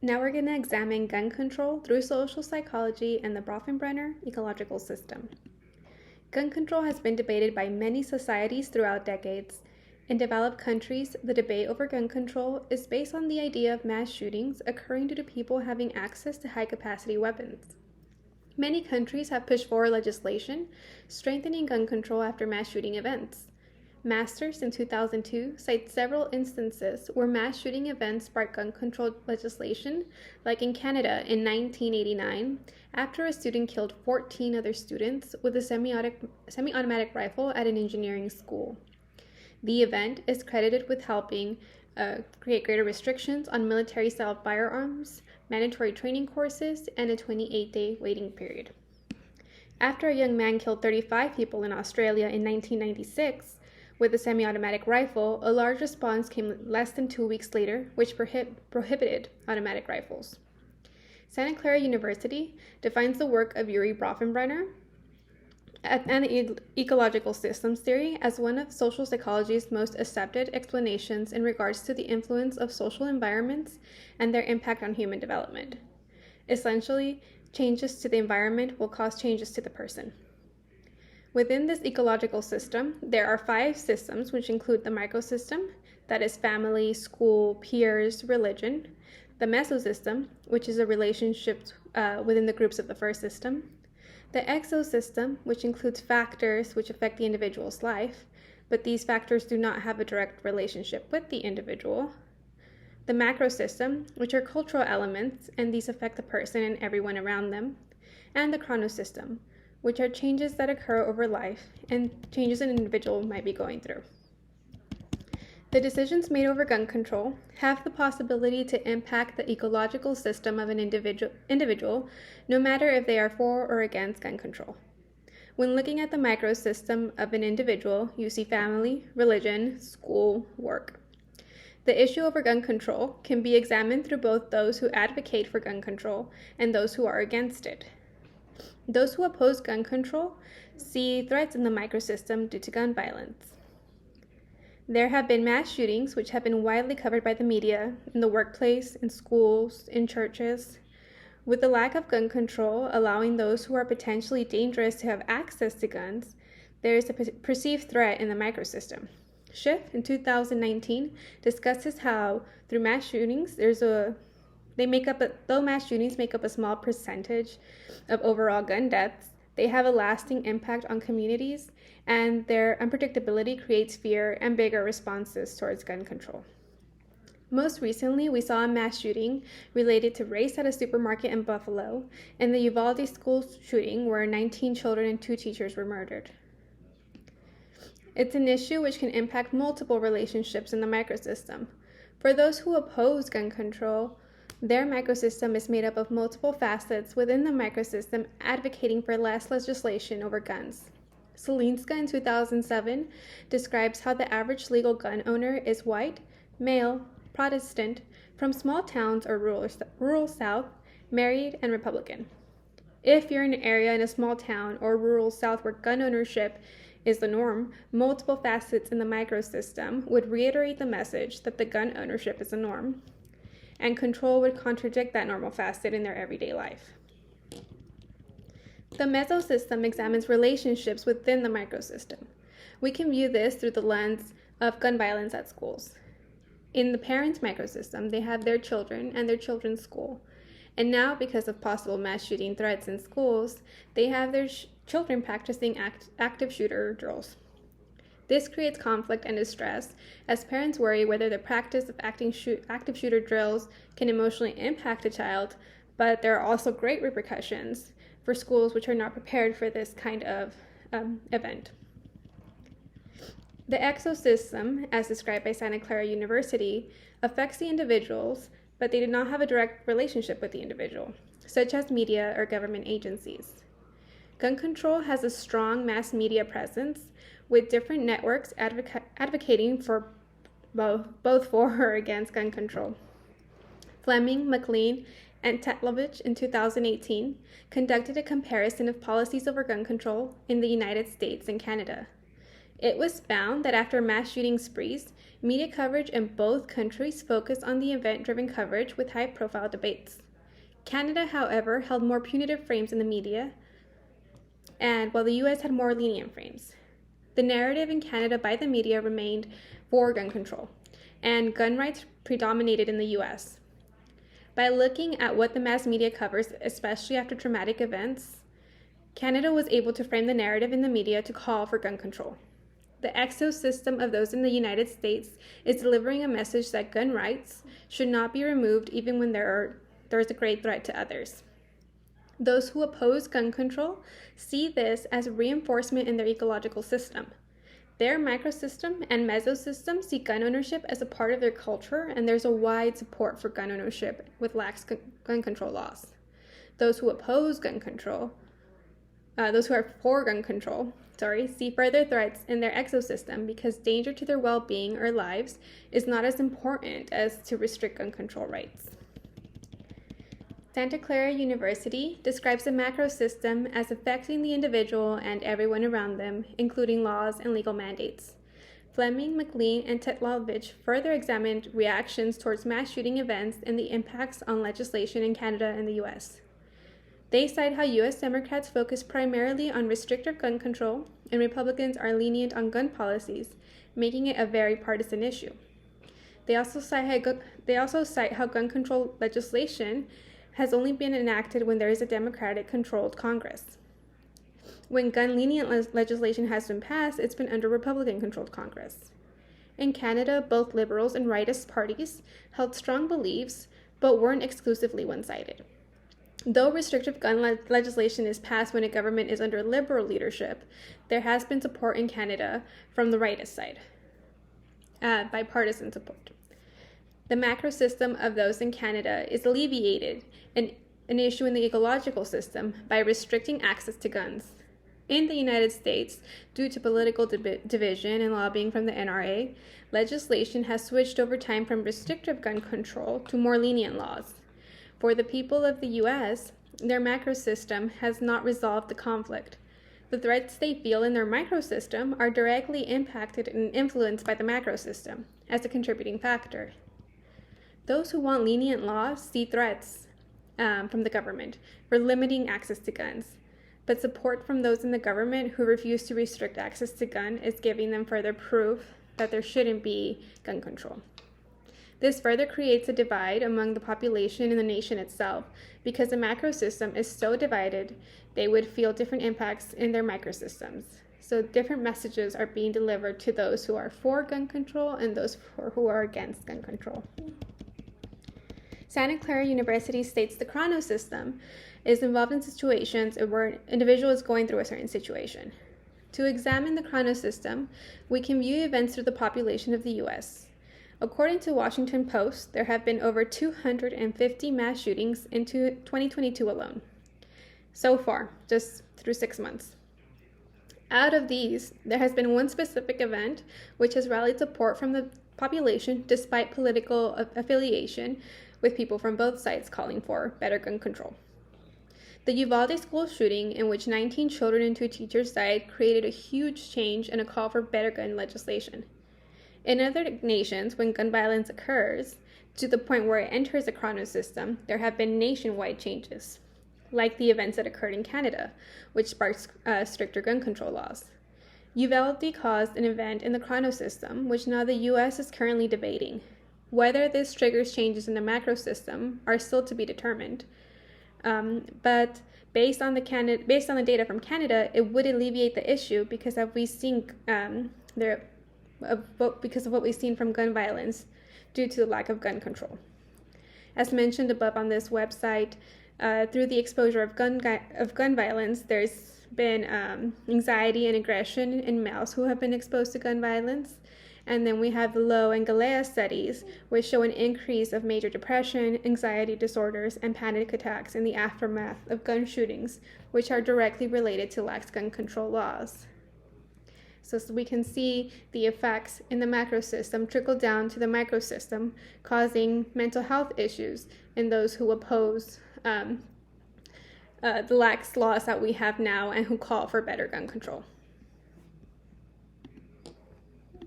Now we're going to examine gun control through social psychology and the Brofenbrenner ecological system. Gun control has been debated by many societies throughout decades. In developed countries, the debate over gun control is based on the idea of mass shootings occurring due to people having access to high-capacity weapons. Many countries have pushed forward legislation strengthening gun control after mass shooting events. Masters in 2002 cites several instances where mass shooting events sparked gun control legislation, like in Canada in 1989, after a student killed 14 other students with a semi-automatic rifle at an engineering school. The event is credited with helping create greater restrictions on military-style firearms, mandatory training courses, and a 28-day waiting period. After a young man killed 35 people in Australia in 1996, with a semi-automatic rifle, a large response came less than 2 weeks later, which prohibited automatic rifles. Santa Clara University defines the work of Yuri Brofenbrenner and the ecological systems theory as one of social psychology's most accepted explanations in regards to the influence of social environments and their impact on human development. Essentially, changes to the environment will cause changes to the person. Within this ecological system, there are 5 systems, which include the microsystem, that is family, school, peers, religion, the mesosystem, which is a relationship within the groups of the first system, the exosystem, which includes factors which affect the individual's life, but these factors do not have a direct relationship with the individual, the macrosystem, which are cultural elements, and these affect the person and everyone around them, and the chronosystem, which are changes that occur over life and changes an individual might be going through. The decisions made over gun control have the possibility to impact the ecological system of an individual, no matter if they are for or against gun control. When looking at the microsystem of an individual, you see family, religion, school, work. The issue over gun control can be examined through both those who advocate for gun control and those who are against it. Those who oppose gun control see threats in the microsystem due to gun violence. There have been mass shootings which have been widely covered by the media, in the workplace, in schools, in churches. With the lack of gun control allowing those who are potentially dangerous to have access to guns, there is a perceived threat in the microsystem. Schiff in 2019 discusses how through mass shootings though mass shootings make up a small percentage of overall gun deaths, they have a lasting impact on communities, and their unpredictability creates fear and bigger responses towards gun control. Most recently, we saw a mass shooting related to race at a supermarket in Buffalo, and the Uvalde school shooting where 19 children and 2 teachers were murdered. It's an issue which can impact multiple relationships in the microsystem. For those who oppose gun control, their microsystem is made up of multiple facets within the microsystem advocating for less legislation over guns. Selinska in 2007 describes how the average legal gun owner is white, male, Protestant, from small towns or rural South, married, and Republican. If you're in an area in a small town or rural South where gun ownership is the norm, multiple facets in the microsystem would reiterate the message that the gun ownership is the norm, and control would contradict that normal facet in their everyday life. The mesosystem examines relationships within the microsystem. We can view this through the lens of gun violence at schools. In the parents' microsystem, they have their children and their children's school. And now, because of possible mass shooting threats in schools, they have their children practicing active shooter drills. This creates conflict and distress, as parents worry whether the practice of active shooter drills can emotionally impact a child, but there are also great repercussions for schools which are not prepared for this kind of event. The exosystem, as described by Santa Clara University, affects the individuals, but they do not have a direct relationship with the individual, such as media or government agencies. Gun control has a strong mass media presence, with different networks advocating for both for or against gun control. Fleming, McLean, and Tetlovich in 2018 conducted a comparison of policies over gun control in the United States and Canada. It was found that after mass shooting sprees, media coverage in both countries focused on the event-driven coverage with high-profile debates. Canada, however, held more punitive frames in the media, and while the US had more lenient frames. The narrative in Canada by the media remained for gun control, and gun rights predominated in the US. By looking at what the mass media covers, especially after traumatic events, Canada was able to frame the narrative in the media to call for gun control. The exosystem of those in the United States is delivering a message that gun rights should not be removed even when there is a great threat to others. Those who oppose gun control see this as a reinforcement in their ecological system. Their microsystem and mesosystem see gun ownership as a part of their culture, and there's a wide support for gun ownership with lax gun control laws. Those who oppose gun control, those who are for gun control, see further threats in their exosystem because danger to their well-being or lives is not as important as to restrict gun control rights. Santa Clara University describes the macro system as affecting the individual and everyone around them, including laws and legal mandates. Fleming, McLean, and Tetlovich further examined reactions towards mass shooting events and the impacts on legislation in Canada and the US. They cite how U.S. Democrats focus primarily on restrictive gun control, and Republicans are lenient on gun policies, making it a very partisan issue. They also cite how gun control legislation has only been enacted when there is a Democratic-controlled Congress. When gun-lenient legislation has been passed, it's been under Republican-controlled Congress. In Canada, both Liberals and rightist parties held strong beliefs, but weren't exclusively one-sided. Though restrictive gun legislation is passed when a government is under Liberal leadership, there has been support in Canada from the rightist side, bipartisan support. The macro system of those in Canada is alleviated, an issue in the ecological system, by restricting access to guns. In the United States, due to political division and lobbying from the NRA, legislation has switched over time from restrictive gun control to more lenient laws. For the people of the U.S., their macro system has not resolved the conflict. The threats they feel in their microsystem are directly impacted and influenced by the macro system as a contributing factor. Those who want lenient laws see threats from the government for limiting access to guns, but support from those in the government who refuse to restrict access to guns is giving them further proof that there shouldn't be gun control. This further creates a divide among the population and the nation itself. Because the macro system is so divided, they would feel different impacts in their microsystems. So different messages are being delivered to those who are for gun control and those who are against gun control. Santa Clara University states the chrono system is involved in situations where an individual is going through a certain situation. To examine the chrono system, we can view events through the population of the U.S. According to Washington Post, there have been over 250 mass shootings in 2022 alone. So far, just through 6 months. Out of these, there has been one specific event which has rallied support from the population despite political affiliation, with people from both sides calling for better gun control. The Uvalde school shooting, in which 19 children and 2 teachers died, created a huge change and a call for better gun legislation. In other nations, when gun violence occurs, to the point where it enters the chrono system, there have been nationwide changes, like the events that occurred in Canada, which sparked stricter gun control laws. Uvalde caused an event in the chrono system, which now the U.S. is currently debating. Whether this triggers changes in the macro system are still to be determined, but based on the data from Canada, it would alleviate the issue because of what we've seen from gun violence due to the lack of gun control. As mentioned above on this website, through the exposure of gun violence, there's been anxiety and aggression in males who have been exposed to gun violence. And then we have the Lowe and Galea studies, which show an increase of major depression, anxiety disorders, and panic attacks in the aftermath of gun shootings, which are directly related to lax gun control laws. So we can see the effects in the macro system trickle down to the microsystem, causing mental health issues in those who oppose the lax laws that we have now and who call for better gun control.